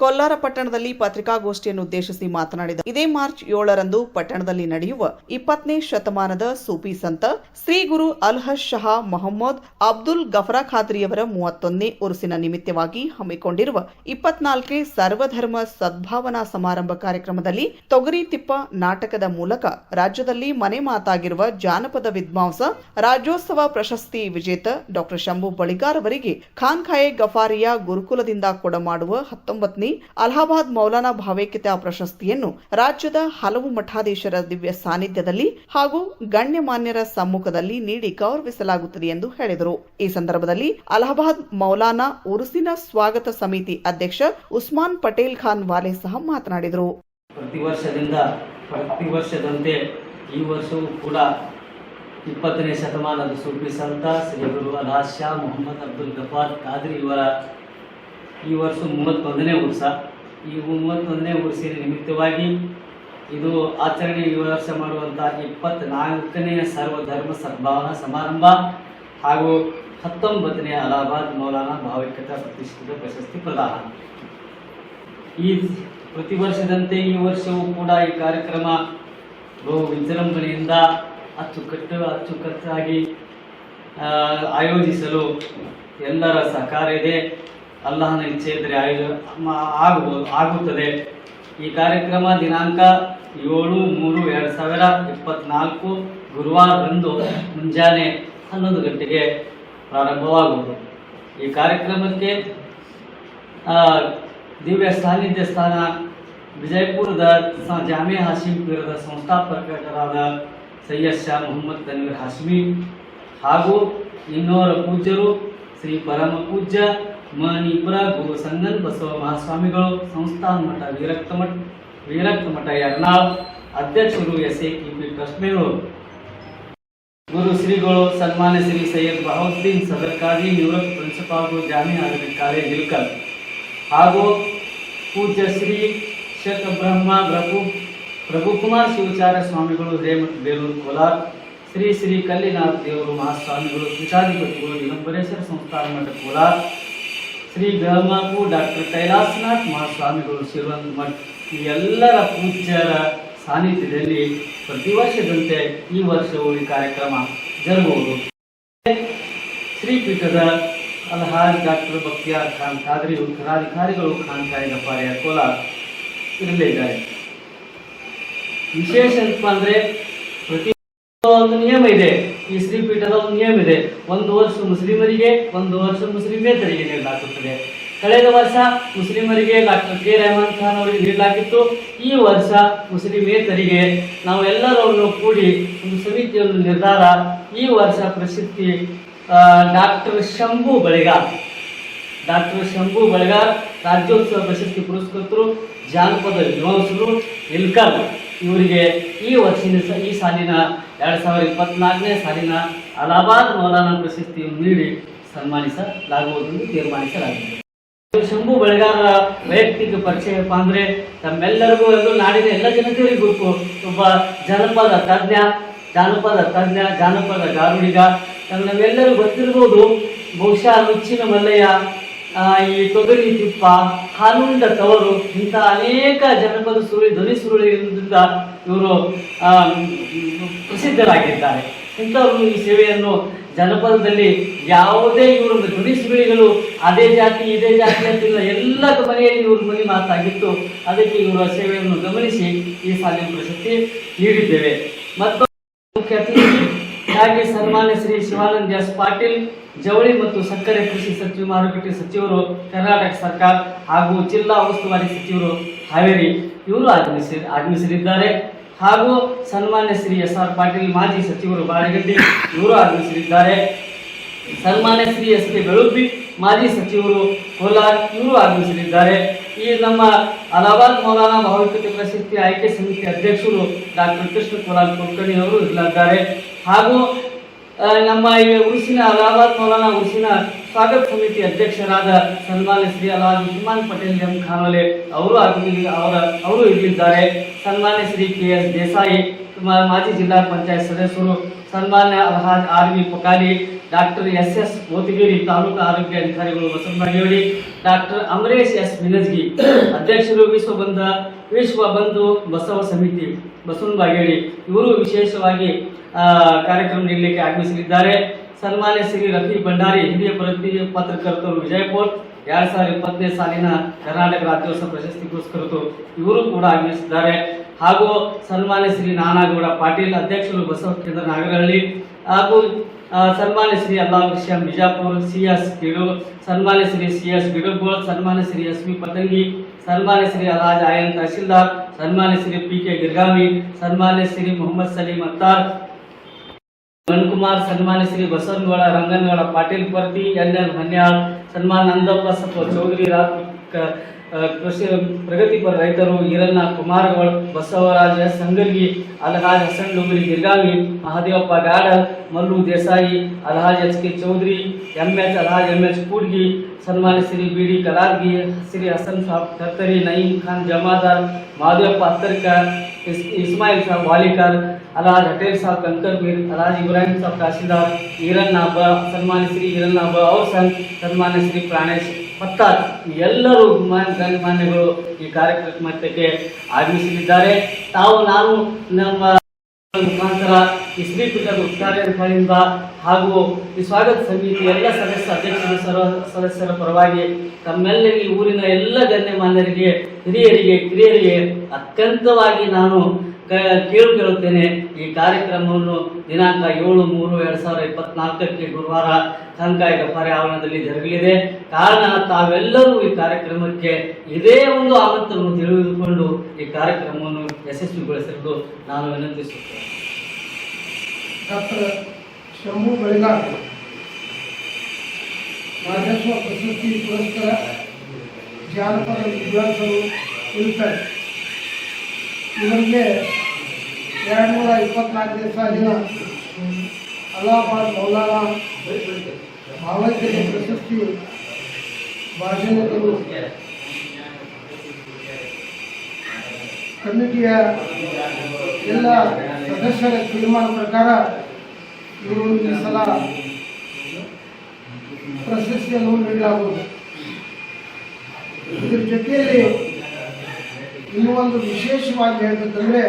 ಕೊಲ್ಲಾರ ಪಟ್ಟಣದಲ್ಲಿ ಪತ್ರಿಕಾಗೋಷ್ಠಿಯನ್ನು ಉದ್ದೇಶಿಸಿ ಮಾತನಾಡಿದರು. ಇದೇ ಮಾರ್ಚ್ 7ರಂದು ಪಟ್ಟಣದಲ್ಲಿ ನಡೆಯುವ 20ನೇ ಶತಮಾನದ ಸೂಫಿ ಸಂತ ಶ್ರೀ ಗುರು ಅಲ್ಹಜ್ ಶಹಾ ಮೊಹಮ್ಮದ್ ಅಬ್ದುಲ್ ಗಫರಾ ಖಾದ್ರಿಯವರ 31ನೇ ಉರುಸಿನ ನಿಮಿತ್ತವಾಗಿ ಹಮ್ಮಿಕೊಂಡಿರುವ 24ನೇ ಸರ್ವಧರ್ಮ ಸದ್ಭಾವನಾ ಸಮಾರಂಭ ಕಾರ್ಯಕ್ರಮದಲ್ಲಿ ತೊಗರಿ ತಿಪ್ಪ ನಾಟಕದ ಮೂಲಕ ರಾಜ್ಯದಲ್ಲಿ ಮನೆ ಮಾತಾಗಿರುವ ಜಾನಪದ ವಿದ್ವಾಂಸ ರಾಜ್ಯೋತ್ಸವ ಪ್ರಶಸ್ತಿ ವಿಜೇತ ಡಾ ಶಂಭು ಬಳಿಗಾರ್ ಅವರಿಗೆ ಖಾನ್ಖಾಯೆ ಗಫಾರಿಯ ಗುರುಕುಲದಿಂದ ಕೊಡಮಾಡುವ 19ನೇ ಅಲಹಾಬಾದ್ ಮೌಲಾನಾ ಭಾವೈಕ್ಯತಾ ಪ್ರಶಸ್ತಿಯನ್ನು ರಾಜ್ಯದ ಹಲವು ಮಠಾಧೀಶರ ದಿವ್ಯ ಸಾನ್ನಿಧ್ಯದಲ್ಲಿ ಹಾಗೂ ಗಣ್ಯಮಾನ್ಯರ ಸಮ್ಮುಖದಲ್ಲಿ ನೀಡಿ ಗೌರವಿಸಲಾಗುತ್ತದೆ ಎಂದು ಹೇಳಿದರು. ಈ ಸಂದರ್ಭದಲ್ಲಿ ಅಲಹಾಬಾದ್ ಮೌಲಾನಾ ಉರುಸಿನ ಸ್ವಾಗತ ಸಮಿತಿ ಅಧ್ಯಕ್ಷ ಉಸ್ಮಾನ್ ಪಟೇಲ್ ಖಾನ್ ವಾಲೆ ಸಹ ಮಾತನಾಡಿದರು. ಪ್ರತಿ ವರ್ಷದಂತೆ ಈ ವರ್ಷವೂ ಕೂಡ 20ನೇ ಶತಮಾನದ ಸೂಫಿ ಸಂತ ಶ್ರೀ ಗುರು ಅಲ್ಹಜ್ ಶಾ ಮೊಹಮ್ಮದ್ ಅಬ್ದುಲ್ ಗಫಾರ್ ಖಾದ್ರಿ ಇವರ ಈ ವರ್ಷ 31ನೇ ಉರ್ಸ. ಈ 31ನೇ ಉರ್ಸಿನ ನಿಮಿತ್ತವಾಗಿ ಇದು ಆಚರಣೆ ಈ ವರ್ಷ ಮಾಡುವಂಥ 24ನೇ ಸರ್ವಧರ್ಮ ಸದ್ಭಾವನಾ ಸಮಾರಂಭ ಹಾಗೂ 19ನೇ ಅಲಹಾಬಾದ್ ಮೌಲಾನಾ ಭಾವೈಕ್ಯತಾ ಪ್ರತಿಷ್ಠಿತ ಪ್ರಶಸ್ತಿ ಪ್ರದಾನ. ಈ ಪ್ರತಿ ವರ್ಷದಂತೆ ಈ ವರ್ಷವೂ ಕೂಡ ಈ ಕಾರ್ಯಕ್ರಮ ಬಹು ವಿಜೃಂಭಣೆಯಿಂದ ಅಚ್ಚುಕಟ್ಟಾಗಿ ಆಯೋಜಿಸಲು ಎಲ್ಲರ ಸಹಕಾರ ಇದೆ. ಅಲ್ಲಾಹನ ಇಚ್ಛೆ ಇದ್ದರೆ ಆಗುತ್ತದೆ. ಈ ಕಾರ್ಯಕ್ರಮ ದಿನಾಂಕ 7/3/2024 ಗುರುವಾರದಂದು ಮುಂಜಾನೆ 11 ಗಂಟೆಗೆ ಪ್ರಾರಂಭವಾಗುವುದು. ಈ ಕಾರ್ಯಕ್ರಮಕ್ಕೆ ದಿವ್ಯ ಸಾನ್ನಿಧ್ಯ ಸ್ಥಾನ ವಿಜಯಪುರದ ಜಾಮಿಯಾ ಹಾಶಿಂ ಪೀರದ ಸಂಸ್ಥಾಪಕರಾದ ಸೈಯದ್ ಶಾ ಮೊಹಮ್ಮದ್ ತನ್ವೀರ್ ಹಾಶ್ಮಿ ಹಾಗೂ ಇನ್ನೋರ ಪೂಜ್ಯರು ಶ್ರೀ ಪರಮ ಪೂಜ್ಯ ಮಣಿಪುರ ಗುರು ಸಂಗನ್ ಬಸವ ಮಹಾಸ್ವಾಮಿಗಳು, ಸಂಸ್ಥಾನ ಮಠ ವೀರಕ್ತ ಮಠ ಯರ್ನಾಳ್ ಅಧ್ಯಕ್ಷರು SAKP ಟ್ರಸ್ಟ್ಮೇಳೂರು, ಗುರು ಶ್ರೀಗಳು ಸನ್ಮಾನ್ಯ ಶ್ರೀ ಸೈಯದ್ ಬಹೌದ್ದೀನ್ ಸದರ್ ಕಾಜಿ ನಿವೃತ್ತ ಪ್ರಿನ್ಸಿಪಾಲ್ಗಳು ಜಾಮಿಯಾ ಅರಬಿಕ್ ಕಾಲೇಜ್ ಇಲ್ಕಲ್ ಹಾಗೂ ಪೂಜ್ಯ ಶ್ರೀ ಶೇಖ ಬ್ರಹ್ಮ ಪ್ರಭುಕುಮಾರ್ ಶಿವಾಚಾರ್ಯ ಸ್ವಾಮಿಗಳು ಹಿರೇಮಠ ಬೇಲೂರು ಕೋಲಾರ, ಶ್ರೀ ಶ್ರೀ ಕಲ್ಲಿನಾಥ ದೇವರು ಮಹಾಸ್ವಾಮಿಗಳು ಪೀಠಾಧಿಪತಿಗಳು ದಿಗಂಬರೇಶ್ವರ ಸಂಸ್ಥಾನ ಮಠ ಕೋಲಾರ, ಶ್ರೀ ಬೇಳಮಾಪು ಡಾಕ್ಟರ್ ಕೈಲಾಸನಾಥ್ ಮಹಾಸ್ವಾಮಿಗಳು ಶಿವರಂಗ ಮಠ, ಈ ಎಲ್ಲರ ಪೂಜ್ಯರ ಸಾನ್ನಿಧ್ಯದಲ್ಲಿ ಪ್ರತಿ ವರ್ಷದಂತೆ ಈ ವರ್ಷವೂ ಈ ಕಾರ್ಯಕ್ರಮ ಜರುಗುವುದು. ಶ್ರೀಪೀಠದ ಅಲ್ಹಾಜ್ ಡಾಕ್ಟರ್ ಬಕ್ತಿಯಾರ್ ಖಾನ್ ಖಾದ್ರಿ ಉತ್ತರಾಧಿಕಾರಿಗಳು ಖಾನ್ಖಾಯೆ ಗಫಾರಿಯ ಕೋಲಾರ ಇರಲಿದ್ದಾರೆ. ವಿಶೇಷ ಏನಪ್ಪ ಅಂದರೆ ಪ್ರತಿ ಒಂದು ನಿಯಮ ಇದೆ. ಈ ಶ್ರೀಪೀಠದ ಒಂದು ನಿಯಮ ಇದೆ. 1 ವರ್ಷ ಮುಸ್ಲಿಮರಿಗೆ 1 ವರ್ಷ ಮುಸ್ಲಿಮೇತರಿಗೆ ನೀಡಲಾಗುತ್ತದೆ. ಕಳೆದ ವರ್ಷ ಮುಸ್ಲಿಮರಿಗೆ ಡಾಕ್ಟರ್ ಕೆ ರೆಹಮಾನ್ ಖಾನ್ ಅವರಿಗೆ ನೀಡಲಾಗಿತ್ತು. ಈ ವರ್ಷ ಮುಸ್ಲಿಮೇತರಿಗೆ ನಾವು ಎಲ್ಲರನ್ನು ಕೂಡಿ ಒಂದು ಸಮಿತಿಯನ್ನು ನಿರ್ಧಾರ. ಈ ವರ್ಷ ಪ್ರಸಿದ್ಧಿ ಡಾಕ್ಟರ್ ಶಂಭು ಬಳಿಗಾರ್ ರಾಜ್ಯೋತ್ಸವ ಪ್ರಶಸ್ತಿ ಪುರಸ್ಕೃತರು, ಜಾನಪದ ವಿದ್ವಾಂಸರು ಇಲ್ಕಲ್ ಇವರಿಗೆ ಈ ವರ್ಷದ ಈ ಸಾಲಿನ 2024ನೇ ಸಾಲಿನ ಅಲಹಾಬಾದ್ ಮೌಲಾನಾ ಪ್ರಶಸ್ತಿಯನ್ನು ನೀಡಿ ಸನ್ಮಾನಿಸಲಾಗುವುದೆಂದು ತೀರ್ಮಾನಿಸಲಾಗಿದೆ. ಶಂಭು ಬಳಿಗಾರರ ವೈಯಕ್ತಿಕ ಪರಿಚಯಪ್ಪ ಅಂದರೆ ತಮ್ಮೆಲ್ಲರಿಗೂ ನಾಡಿನ ಎಲ್ಲ ಜನತೆಯರಿಗೂ ಒಬ್ಬ ಜಾನಪದ ಗಾರುಡಿಗ. ನಮ್ಮೆಲ್ಲರೂ ಗೊತ್ತಿರ್ಬೋದು. ಬಹುಶಃ ನುಚ್ಚಿನ ಮಲ್ಲಯ್ಯ, ಈ ತೊಗರಿ ತಿಪ್ಪ, ಕಾನೂನಿನ ತವರು, ಇಂಥ ಅನೇಕ ಜನಪದ ಧ್ವನಿ ಸುರುಳಿಯಿಂದ ಇವರು ಪ್ರಸಿದ್ಧರಾಗಿದ್ದಾರೆ. ಇಂಥವರು ಈ ಸೇವೆಯನ್ನು ಜನಪದದಲ್ಲಿ ಯಾವುದೇ ಇವರು ಧ್ವನಿ ಸುರುಳಿಗಳು ಅದೇ ಜಾತಿ ಇದೇ ಜಾತಿ ಅಂತಿಲ್ಲ, ಎಲ್ಲ ಮನೆಯಲ್ಲಿ ಇವ್ರ ಮನೆ ಮಾತಾಗಿತ್ತು. ಅದಕ್ಕೆ ಇವರ ಸೇವೆಯನ್ನು ಗಮನಿಸಿ ಈ ಸಾಲಿನ ಪ್ರಶಸ್ತಿ ನೀಡಿದ್ದೇವೆ. ಮತ್ತು ಮುಖ್ಯ ಅತಿಥಿ ಹಾಗೆ ಸನ್ಮಾನ್ಯ ಶ್ರೀ ಶಿವಾನಂದ ಎಸ್ ಪಾಟೀಲ್, ಜವಳಿ ಮತ್ತು ಸಕ್ಕರೆ ಕೃಷಿ ಸಚಿವ ಮಾರುಕಟ್ಟೆ ಸಚಿವರು ಕರ್ನಾಟಕ ಸರ್ಕಾರ ಹಾಗೂ ಜಿಲ್ಲಾ ಉಸ್ತುವಾರಿ ಸಚಿವರು ಹಾವೇರಿ ಇವರು ಆಗಮಿಸಲಿದ್ದಾರೆ. ಹಾಗೂ ಸನ್ಮಾನ್ಯ ಶ್ರೀ SR ಪಾಟೀಲ್ ಮಾಜಿ ಸಚಿವರು ಬಾಳೆಗಡ್ಡಿ ಇವರು ಆಗಮಿಸಲಿದ್ದಾರೆ. ಸನ್ಮಾನ್ಯ ಶ್ರೀ SK ಬೆಳುಬ್ಬಿ ಮಾಜಿ ಸಚಿವರು ಕೋಲಾರ ಇವರು ಆಗಮಿಸಲಿದ್ದಾರೆ. ಈ ನಮ್ಮ ಅಲಹಾಬಾದ್ ಮೌಲಾನಾ ಭಾವೈಕ್ಯತೆ ಪ್ರಶಸ್ತಿ ಆಯ್ಕೆ ಸಮಿತಿ ಅಧ್ಯಕ್ಷರು ಡಾಕ್ಟರ್ ಕೃಷ್ಣ ಕೋಲಾರ್ ಕುಲಕರ್ಣಿ ಅವರು ಇರಲಿದ್ದಾರೆ. ಹಾಗೂ ನಮ್ಮ ಈ ಉರುಸಿನ ಅಲಹಾಬಾದ್ ಮೌಲಾನಾ ಉರುಸಿನ ಸ್ವಾಗತ ಸಮಿತಿ ಅಧ್ಯಕ್ಷರಾದ ಸನ್ಮಾನ್ಯ ಶ್ರೀ ಅಲ್ಹಾಜ್ ಉಸ್ಮಾನ್ ಪಟೇಲ್ ಎಂ ಖಾನೋಲೆ ಅವರು ಇರಲಿದ್ದಾರೆ. ಸನ್ಮಾನ್ಯ ಶ್ರೀ KS ದೇಸಾಯಿ ಮಾಜಿ ಜಿಲ್ಲಾ ಪಂಚಾಯತ್ ಸದಸ್ಯರು, ಸನ್ಮಾನ್ಯ Alhaj RV Pakali doctor S Motigiri ತಾಲೂಕು ಆರೋಗ್ಯ ಅಧಿಕಾರಿಗಳು ಬಸವನಬಾಗೇವಾಡಿ, ಡಾಕ್ಟರ್ ಅಮರೇಶ್ ಎಸ್ ಮಿನಜ್ಗಿ ಅಧ್ಯಕ್ಷರು ವಿಶ್ವಬಂಧು ಬಸವ ಸಮಿತಿ ಬಸವನಬಾಗೇವಾಡಿ, ಇವರು ವಿಶೇಷವಾಗಿ ಕಾರ್ಯಕ್ರಮ ನೀಡಲಿಕ್ಕೆ ಆಗಮಿಸಲಿದ್ದಾರೆ. ಸನ್ಮಾನ್ಯ ಶ್ರೀ ರಫಿ ಭಂಡಾರಿ ಹಿರಿಯ ಪತ್ರಕರ್ತರು ವಿಜಯಪುರ 2020ನೇ ಸಾಲಿನ ಕರ್ನಾಟಕ ರಾಜ್ಯೋತ್ಸವ ಪ್ರಶಸ್ತಿ ಪುರಸ್ಕೃತರು, ಇವರು ಕೂಡ ಆಗಮಿಸಿದ್ದಾರೆ. ಹಾಗೂ ಸನ್ಮಾನ್ಯ ಶ್ರೀ ನಾನಾಗೌಡ ಪಾಟೀಲ್ ಅಧ್ಯಕ್ಷರು ಬಸವ ಕೇಂದ್ರ ನಾಗರಹಳ್ಳಿ, ಹಾಗೂ ಸನ್ಮಾನ್ಯ ಶ್ರೀ ಅಲ್ಲಾಹ್ ಬಿಜಾಪುರ CS ಗಿಡು, ಸನ್ಮಾನ್ಯ ಶ್ರೀ CS ಗಿಡುಗೋಳ್, ಸನ್ಮಾನ್ಯ ಶ್ರೀ SP ಪತಂಗಿ, ಸನ್ಮಾನ್ಯ ಶ್ರೀ ಅಲ್ಹಾಜ್ ಆಯನ್ ತಹಶೀಲ್ದಾರ್, ಸನ್ಮಾನ್ಯ ಶ್ರೀ PK ಗಿರ್ಗಾಮಿ, ಸನ್ಮಾನ್ಯ ಶ್ರೀ ಮೊಹಮ್ಮದ್ ಸಲೀಂ ಅತ್ತಾರ್ ಮನ್ಕುಮಾರ್, ಸನ್ಮಾನ್ಯ ಶ್ರೀ ಬಸವನಗೌಡ ರಂಗನಗೌಡ ಪಾಟೀಲ್ ಪರ್ತಿ, NN ಹನ್ಯಾಳ್, ಸನ್ಮಾನ್ಯ ನಂದಪ್ಪ ಚೌಧರಿ ಕೃಷಿ ಪ್ರಗತಿಪರ ರೈತರು, ಈರಣ್ಣ ಕುಮಾರಗೌಡ, ಬಸವರಾಜ ಸಂಗರ್ಗಿ, ಅಲ್ಹಾಜ್ ಹಸನ್ ಡುಗುರಿ ಗಿರ್ಗಾಮಿ, ಮಹಾದೇವಪ್ಪ ಗಾಡಲ್, ಮಲ್ಲು ದೇಸಾಯಿ, ಅಲ್ಹಾಜ್ HK ಚೌಧರಿ, ಅಲ್ಹಾಜ್ MH ಕೂಡ್ಗಿ, ಸನ್ಮಾನ್ಯ ಶ್ರೀ BD ಕಲಾರ್ಗಿ, ಶ್ರೀ ಹಸನ್ ಸಾಬ್ ಕರ್ತರಿ, ನಯೀಂ ಖಾನ್ ಜಮಾದಾರ್, ಮಹಾದೇವಪ್ಪ ಅತ್ತರ್ಕರ್, ಇಸ್ಮಾಯಿಲ್ ಸಾಬ್ ವಾಲಿಕರ್, ಅಲ್ಹಾಜ್ ಹಟೇಲ್ ಸಾಬ್ ಕಂಕರ್ಬೀರ್, ಅಲ್ಹಾಜ್ ಇಬ್ರಾಹಿಂ ಸಾಬ್ ತಹಶೀಲ್ದಾರ್, ಈರಣ್ಣ ಹಬ್ಬ, ಸನ್ಮಾನ್ಯ ಶ್ರೀ ಈರಣ್ಣ ಹಬ್ಬ ಅವ್ರ ಸನ್ಮಾನ್ಯ ಶ್ರೀ ಪ್ರಾಣೇಶ್ ಪತ್ತಾರ್, ಎಲ್ಲರೂ ಗಣ್ಯಮಾನ್ಯಗಳು ಈ ಕಾರ್ಯಕ್ರಮಕ್ಕೆ ಆಗಮಿಸಲಿದ್ದಾರೆ. ನಾನು ನಮ್ಮ ಮುಖಾಂತರ ಈ ಶ್ರೀಪೀಠದ ಉತ್ಕಾರ್ಯದಿಂದ ಹಾಗೂ ಈ ಸ್ವಾಗತ ಸಮಿತಿ ಎಲ್ಲ ಅಧ್ಯಕ್ಷರು ಸದಸ್ಯರ ಪರವಾಗಿ ತಮ್ಮೆಲ್ಲರಿಗೆ ಊರಿನ ಎಲ್ಲ ಗಣ್ಯಮಾನ್ಯರಿಗೆ ಹಿರಿಯರಿಗೆ ಕಿರಿಯರಿಗೆ ಅತ್ಯಂತವಾಗಿ ನಾನು ಕೇಳುತ್ತೇನೆ. ಈ ಕಾರ್ಯಕ್ರಮವನ್ನು ದಿನಾಂಕ 7/3/2024 ಗುರುವಾರ ಕಂಕಾಯಿ ಗಫಾರೆ ಆವರಣದಲ್ಲಿ ಜರುಗಲಿದೆ. ಕಾರಣ ತಾವೆಲ್ಲರೂ ಈ ಕಾರ್ಯಕ್ರಮಕ್ಕೆ ಇದೇ ಒಂದು ಆಮಂತ್ರಣವನ್ನು ತಿಳಿದುಕೊಂಡು ಈ ಕಾರ್ಯಕ್ರಮವನ್ನು ಯಶಸ್ವಿಗೊಳಿಸಲು ನಾನು ವಿನಂತಿಸುತ್ತೇನೆ. ಡಾಕ್ಟರ್ ಶಂಭು ಬಳಿಗಾರ್ ರಾಜಸ್ವ ಪ್ರಶಸ್ತಿ ಪುರಸ್ಕಾರ ಜಾನಪದ ವಿದ್ವಾಂಸರು ಇರುತ್ತಾರೆ. ಇವರಿಗೆ 2024ನೇ ಸಾಲಿನ ಅಲಹಾಬಾದ್ ಮೌಲಾನಾ ಭಾವೈಕ್ಯತೆ ಪ್ರಶಸ್ತಿ ಭಾಷಣಗಳು ಕಮಿಟಿಯ ಎಲ್ಲ ಸದಸ್ಯರ ತೀರ್ಮಾನ ಪ್ರಕಾರ ಇವರು ಈ ಸಲ ಪ್ರಶಸ್ತಿಯನ್ನು ನೀಡಲಾಗುವುದು. ಇದರ ಜೊತೆಯಲ್ಲಿ ಇನ್ನೂ ಒಂದು ವಿಶೇಷವಾಗಿ ಹೇಳಬೇಕಂದ್ರೆ,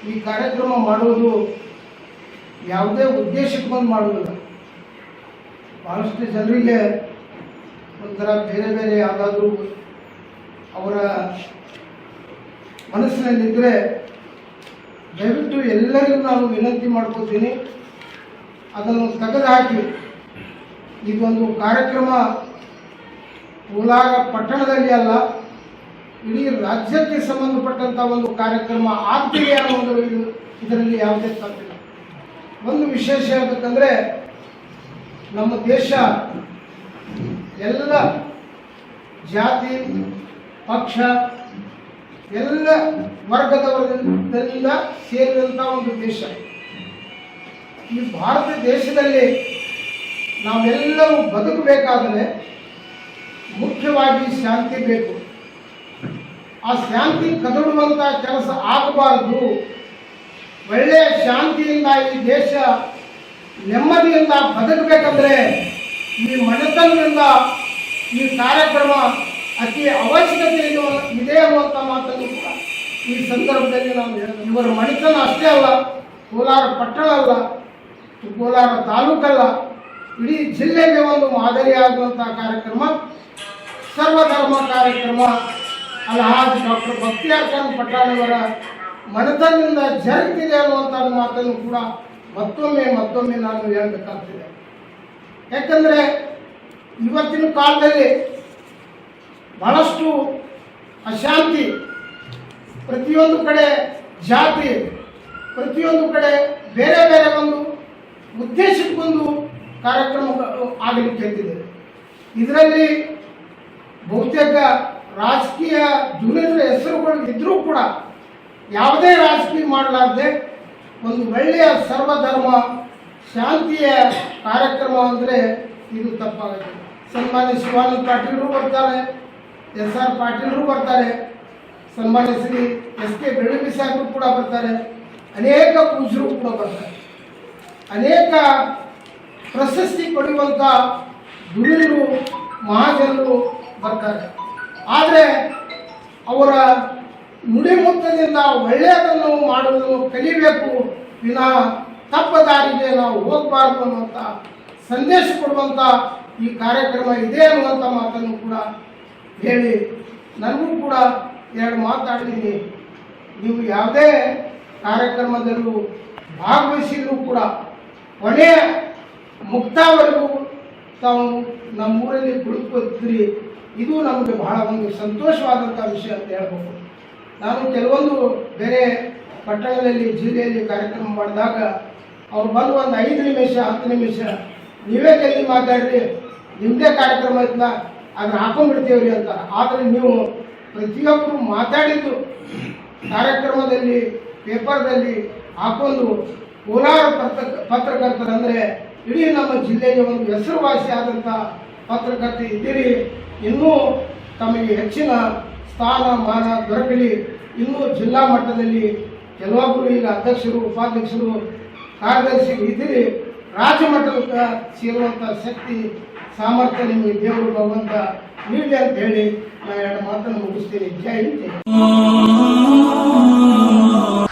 ಈ ಕಾರ್ಯಕ್ರಮ ಮಾಡುವುದು ಯಾವುದೇ ಉದ್ದೇಶಕ್ಕೊಂದು ಮಾಡುವುದಿಲ್ಲ. ಬಹಳಷ್ಟು ಜನರಿಗೆ ಒಂಥರ ಬೇರೆ ಬೇರೆ ಯಾವುದಾದ್ರೂ ಅವರ ಮನಸ್ಸಿನಲ್ಲಿದ್ದರೆ ದಯವಿಟ್ಟು ಎಲ್ಲರಿಗೂ ನಾನು ವಿನಂತಿ ಮಾಡ್ಕೋತೀನಿ, ಅದನ್ನು ತೆಗೆದುಹಾಕಿ ಇದೊಂದು ಕಾರ್ಯಕ್ರಮ ಕೋಲಾರ ಪಟ್ಟಣದಲ್ಲಿ ಅಲ್ಲ, ಇಡೀ ರಾಜ್ಯಕ್ಕೆ ಸಂಬಂಧಪಟ್ಟಂಥ ಒಂದು ಕಾರ್ಯಕ್ರಮ ಆಗ್ತಿದೆ ಅನ್ನೋದು ಇದರಲ್ಲಿ ಯಾವುದೇ ತಪ್ಪಿಲ್ಲ. ಒಂದು ವಿಶೇಷ ಹೇಳ್ಬೇಕಂದ್ರೆ, ನಮ್ಮ ದೇಶ ಎಲ್ಲ ಜಾತಿ ಪಕ್ಷ ಎಲ್ಲ ವರ್ಗದವರಿಂದ ಸೇರಿದಂಥ ಒಂದು ದೇಶ. ಈ ಭಾರತ ದೇಶದಲ್ಲಿ ನಾವೆಲ್ಲರೂ ಬದುಕಬೇಕಾದರೆ ಮುಖ್ಯವಾಗಿ ಶಾಂತಿ ಬೇಕು. ಆ ಶಾಂತಿ ಕದಡುವಂಥ ಕೆಲಸ ಆಗಬಾರದು. ಒಳ್ಳೆಯ ಶಾಂತಿಯಿಂದ ಈ ದೇಶ ನೆಮ್ಮದಿಯಿಂದ ಬದುಕಬೇಕಂದ್ರೆ ಈ ಮನೆತನದಿಂದ ಈ ಕಾರ್ಯಕ್ರಮ ಅತಿ ಅವಶ್ಯಕತೆ ಇದೆ ಅನ್ನುವಂಥ ಮಾತನ್ನು ಕೂಡ ಈ ಸಂದರ್ಭದಲ್ಲಿ ನಾವು ಹೇಳ್ತೀವಿ. ಇವರ ಮನೆತನ ಅಷ್ಟೇ ಅಲ್ಲ, ಕೋಲಾರ ಪಟ್ಟಣ ಅಲ್ಲ, ಕೋಲಾರ ತಾಲೂಕಲ್ಲ, ಇಡೀ ಜಿಲ್ಲೆಗೆ ಒಂದು ಮಾದರಿಯಾಗುವಂಥ ಕಾರ್ಯಕ್ರಮ, ಸರ್ವಧರ್ಮ ಕಾರ್ಯಕ್ರಮ. ಅಲ್ಹಾಜ್ ಡಾಕ್ಟರ್ ಬಕ್ತಿಯಾರ್ ಖಾನ್ ಪಠಾಣಿಯವರ ಮನೆತನದಿಂದ ಜರುಗ್ತಿದೆ ಅನ್ನುವಂಥ ಮಾತನ್ನು ಕೂಡ ಮತ್ತೊಮ್ಮೆ ನಾನು ಹೇಳಬೇಕಾಗ್ತಿದೆ. ಯಾಕಂದರೆ ಇವತ್ತಿನ ಕಾಲದಲ್ಲಿ ಬಹಳಷ್ಟು ಅಶಾಂತಿ, ಪ್ರತಿಯೊಂದು ಕಡೆ ಜಾತಿ, ಪ್ರತಿಯೊಂದು ಕಡೆ ಬೇರೆ ಬೇರೆ ಒಂದು ಉದ್ದೇಶಕ್ಕೊಂದು ಕಾರ್ಯಕ್ರಮಗಳು ಆಗಲಿಕ್ಕೆ ಎದ್ದಿದೆ. ಇದರಲ್ಲಿ ಬಹುತೇಕ ರಾಜಕೀಯ ದುರಿದ್ರ ಹೆಸರುಗಳು ಇದ್ದರೂ ಕೂಡ ಯಾವುದೇ ರಾಜಕೀಯ ಮಾಡಲಾರದೆ ಒಂದು ಒಳ್ಳೆಯ ಸರ್ವಧರ್ಮ ಶಾಂತಿಯ ಕಾರ್ಯಕ್ರಮ ಅಂದರೆ ಇದು ತಪ್ಪಾಗುತ್ತೆ. ಸನ್ಮಾನ್ಯ ಶಿವಾನಂದ ಪಾಟೀಲರು ಬರ್ತಾರೆ, SR ಪಾಟೀಲರು ಬರ್ತಾರೆ, ಸನ್ಮಾನ್ಯ ಶ್ರೀ SK ಬೆಳಗಿ ಸಾಹೇಬರು ಕೂಡ ಬರ್ತಾರೆ, ಅನೇಕ ಪೂಜ್ಯರು ಕೂಡ ಬರ್ತಾರೆ, ಅನೇಕ ಪ್ರಶಸ್ತಿ ಪಡೆಯುವಂಥ ದುಡಿದರು ಮಹಾಜನರು ಬರ್ತಾರೆ. ಆದರೆ ಅವರ ನುಡಿಮುತ್ತದಿಂದ ಒಳ್ಳೆಯದನ್ನು ಮಾಡುವುದನ್ನು ಕಲಿಬೇಕು, ವಿನಃ ತಪ್ಪ ದಾರಿಗೆ ನಾವು ಹೋಗಬಾರ್ದು ಅನ್ನುವಂಥ ಸಂದೇಶ ಕೊಡುವಂಥ ಈ ಕಾರ್ಯಕ್ರಮ ಇದೆ ಅನ್ನುವಂಥ ಮಾತನ್ನು ಕೂಡ ಹೇಳಿ, ನನಗೂ ಕೂಡ ಎರಡು ಮಾತಾಡಿದ್ದೀನಿ. ನೀವು ಯಾವುದೇ ಕಾರ್ಯಕ್ರಮದಲ್ಲೂ ಭಾಗವಹಿಸಿದರೂ ಕೂಡ ಕೊನೆಯ ಮುಕ್ತಾವರೆಗೂ ತಾವು ನಮ್ಮೂರಲ್ಲಿ ಕುಳಿತುಕೊಳ್ತೀರಿ. ಇದು ನಮಗೆ ಬಹಳ ಒಂದು ಸಂತೋಷವಾದಂಥ ವಿಷಯ ಅಂತ ಹೇಳ್ಬೋದು. ನಾನು ಕೆಲವೊಂದು ಬೇರೆ ಪಟ್ಟಣದಲ್ಲಿ ಜಿಲ್ಲೆಯಲ್ಲಿ ಕಾರ್ಯಕ್ರಮ ಮಾಡಿದಾಗ ಅವ್ರು ಬಂದು ಒಂದು 5 ನಿಮಿಷ 10 ನಿಮಿಷ ನೀವೇ ಜಲ್ದಿ ಮಾತಾಡ್ರಿ, ನಿಮ್ಮದೇ ಕಾರ್ಯಕ್ರಮ ಐತಲ್ಲ ಅದನ್ನ ಹಾಕೊಂಡ್ಬಿಡ್ತೇವ್ರಿ ಅಂತಾರೆ. ಆದರೆ ನೀವು ಪ್ರತಿಯೊಬ್ಬರು ಮಾತಾಡಿದ್ದು ಕಾರ್ಯಕ್ರಮದಲ್ಲಿ ಪೇಪರ್ದಲ್ಲಿ ಹಾಕೊಂಡು ಕೋಲಾರ ಪತ್ರಕರ್ತರಂದರೆ ಇಡೀ ನಮ್ಮ ಜಿಲ್ಲೆಗೆ ಒಂದು ಹೆಸರುವಾಸಿ ಆದಂಥ ಪತ್ರಕರ್ತೆ ಇದ್ದೀರಿ. ಇನ್ನೂ ತಮಗೆ ಹೆಚ್ಚಿನ ಸ್ಥಾನ ಮಾನ ದೊರಕಲಿ. ಇನ್ನೂ ಜಿಲ್ಲಾ ಮಟ್ಟದಲ್ಲಿ ಕೆಲವೊಬ್ಬರು ಈಗ ಅಧ್ಯಕ್ಷರು, ಉಪಾಧ್ಯಕ್ಷರು, ಕಾರ್ಯದರ್ಶಿಗಳು ಇದ್ದೀರಿ. ರಾಜ್ಯ ಮಟ್ಟಕ್ಕೆ ಸೇರುವಂಥ ಶಕ್ತಿ ಸಾಮರ್ಥ್ಯ ನಿಮಗೆ ದೇವರು ಭಗವಂತ ನೀಡಲಿ ಅಂತ ಹೇಳಿ ನಾನು ಎರಡು ಮಾತನ್ನು ಮುಗಿಸ್ತೀನಿ. ಜೈ ಹಿಂದ್.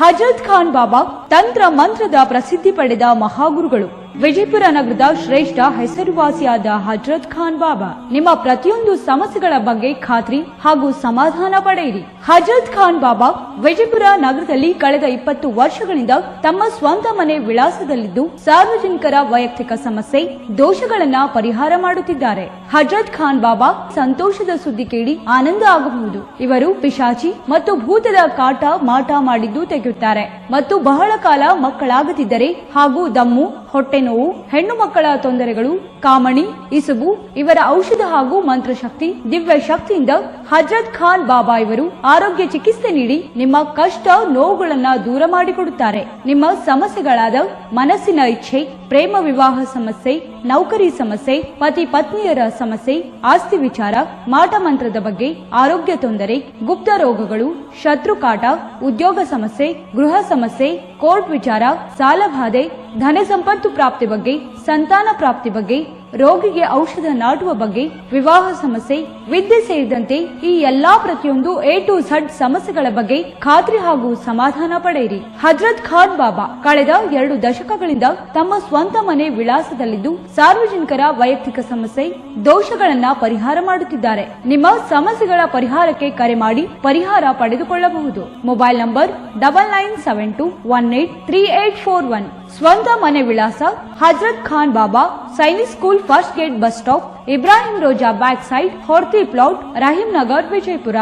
ಹಜರತ್ ಖಾನ್ ಬಾಬಾ ತಂತ್ರ ಮಂತ್ರದ ಪ್ರಸಿದ್ಧಿ ಪಡೆದ ಮಹಾಗುರುಗಳು. ವಿಜಯಪುರ ನಗರದ ಶ್ರೇಷ್ಠ ಹೆಸರುವಾಸಿಯಾದ ಹಜರತ್ ಖಾನ್ ಬಾಬಾ ನಿಮ್ಮ ಪ್ರತಿಯೊಂದು ಸಮಸ್ಯೆಗಳ ಬಗ್ಗೆ ಖಾತ್ರಿ ಹಾಗೂ ಸಮಾಧಾನ ಪಡೆಯಿರಿ. ಹಜರತ್ ಖಾನ್ ಬಾಬಾ ವಿಜಯಪುರ ನಗರದಲ್ಲಿ ಕಳೆದ 20 ವರ್ಷಗಳಿಂದ ತಮ್ಮ ಸ್ವಂತ ಮನೆ ವಿಳಾಸದಲ್ಲಿದ್ದು ಸಾರ್ವಜನಿಕರ ವೈಯಕ್ತಿಕ ಸಮಸ್ಯೆ ದೋಷಗಳನ್ನ ಪರಿಹಾರ ಮಾಡುತ್ತಿದ್ದಾರೆ. ಹಜರತ್ ಖಾನ್ ಬಾಬಾ ಸಂತೋಷದ ಸುದ್ದಿ ಕೇಳಿ ಆನಂದ ಆಗಬಹುದು. ಇವರು ಪಿಶಾಚಿ ಮತ್ತು ಭೂತದ ಕಾಟ ಮಾಟ ಮಾಡಿದ್ದು ತೆಗೆಯುತ್ತಾರೆ ಮತ್ತು ಬಹಳ ಕಾಲ ಮಕ್ಕಳಾಗದಿದ್ದರೆ ಹಾಗೂ ದಮ್ಮು, ಹೊಟ್ಟೆ ನೋವು, ಹೆಣ್ಣು ಮಕ್ಕಳ ತೊಂದರೆಗಳು, ಕಾಮಣಿ, ಇಸುಬು ಇವರ ಔಷಧ ಹಾಗೂ ಮಂತ್ರಶಕ್ತಿ, ದಿವ್ಯ ಶಕ್ತಿಯಿಂದ ಹಜರತ್ ಖಾನ್ ಬಾಬಾ ಇವರು ಆರೋಗ್ಯ ಚಿಕಿತ್ಸೆ ನೀಡಿ ನಿಮ್ಮ ಕಷ್ಟ ನೋವುಗಳನ್ನ ದೂರ ಮಾಡಿಕೊಡುತ್ತಾರೆ. ನಿಮ್ಮ ಸಮಸ್ಯೆಗಳಾದ ಮನಸ್ಸಿನ ಇಚ್ಛೆ, ಪ್ರೇಮ ವಿವಾಹ ಸಮಸ್ಯೆ, ನೌಕರಿ ಸಮಸ್ಯೆ, ಪತಿ ಪತ್ನಿಯರ ಸಮಸ್ಯೆ, ಆಸ್ತಿ ವಿಚಾರ, ಮಾಟ ಮಂತ್ರದ ಬಗ್ಗೆ, ಆರೋಗ್ಯ ತೊಂದರೆ, ಗುಪ್ತ ರೋಗಗಳು, ಶತ್ರುಕಾಟ, ಉದ್ಯೋಗ ಸಮಸ್ಯೆ, ಗೃಹ ಸಮಸ್ಯೆ, ಕೋರ್ಟ್ ವಿಚಾರ, ಸಾಲಬಾಧೆ, ಧನ ಸಂಪತ್ತು ಪ್ರಾಪ್ತಿ ಬಗ್ಗೆ, ಸಂತಾನ ಪ್ರಾಪ್ತಿ ಬಗ್ಗೆ, ರೋಗಿಗೆ ಔಷಧ ನಾಟುವ ಬಗ್ಗೆ, ವಿವಾಹ ಸಮಸ್ಯೆ, ವಿದ್ಯೆ ಸೇರಿದಂತೆ ಈ ಎಲ್ಲಾ ಪ್ರತಿಯೊಂದು A to Z ಸಮಸ್ಯೆಗಳ ಬಗ್ಗೆ ಖಾತ್ರಿ ಹಾಗೂ ಸಮಾಧಾನ ಪಡೆಯಿರಿ. ಹಜರತ್ ಖಾನ್ ಬಾಬಾ ಕಳೆದ 2 ದಶಕಗಳಿಂದ ತಮ್ಮ ಸ್ವಂತ ಮನೆ ವಿಳಾಸದಲ್ಲಿದ್ದು ಸಾರ್ವಜನಿಕರ ವೈಯಕ್ತಿಕ ಸಮಸ್ಯೆ ದೋಷಗಳನ್ನ ಪರಿಹಾರ ಮಾಡುತ್ತಿದ್ದಾರೆ. ನಿಮ್ಮ ಸಮಸ್ಯೆಗಳ ಪರಿಹಾರಕ್ಕೆ ಕರೆ ಮಾಡಿ ಪರಿಹಾರ ಪಡೆದುಕೊಳ್ಳಬಹುದು. Mobile number 9972183841. ಸ್ವಂತ ಮನೆ ವಿಳಾಸ Hazrat Khan Baba, Sainik school, first gate, bus stop, Ibrahim Roza back side, Horti plot, Rahim Nagar, Vijayapura.